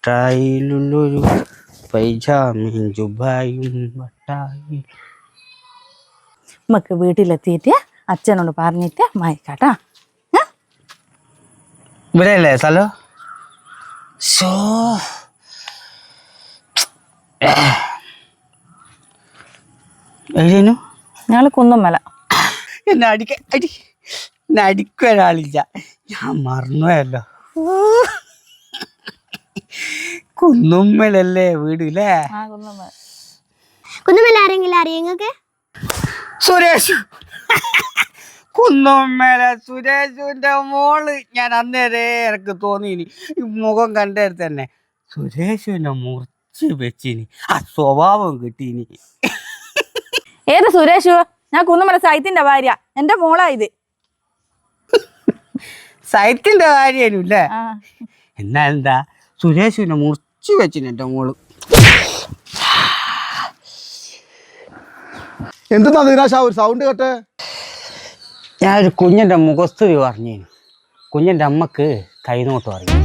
മിഠായിലുള്ളൊരു പൈജാമയും ജുബായും മിഠായി. നമുക്ക് വീട്ടിലെത്തിയിട്ട് അച്ഛനോട് പറഞ്ഞിട്ട് വാങ്ങിക്കാട്ടാ. ഇവിടെ അല്ലേ സ്ഥലം? ഞങ്ങൾ കുന്നമ്മല. എന്നെ അടിക്കൊരാളില്ല, ഞാൻ മറന്നുപോയല്ലോ. കുന്നുമ്മലല്ലേ വീട് ല്ലേ? കുന്നുമ്മല ആരെങ്കിലും അറിയോ നിങ്ങക്ക്? സുരേഷ്. കുന്നുമ്മല സുരേഷിന്റെ മോള്. ഞാൻ അന്നേരേ എനിക്ക് തോന്നിനി ഈ മുഖം കണ്ടേര് തന്നെ സുരേഷിനെ മുറിച്ച് വെച്ചിനി, ആ സ്വഭാവം കിട്ടീനി. ഏത് സുരേഷു? ഞാൻ കുന്നമ്മല സൈത്തിന്റെ ഭാര്യ, എന്റെ മോളാ ഇത്. സൈത്തിന്റെ കാര്യല്ലേ? എന്നാ എന്താ സുരേഷിനെ മുറിച്ച് വെച്ചിന് എന്റെ മോള്. എന്തെന്നാ നിരാശ ഒരു സൗണ്ട് കേട്ടെ? ഞാനൊരു കുഞ്ഞിൻ്റെ മുഖസ്തുതി പറഞ്ഞു. കുഞ്ഞിൻ്റെ അമ്മക്ക് കൈനോട്ട് പറയും.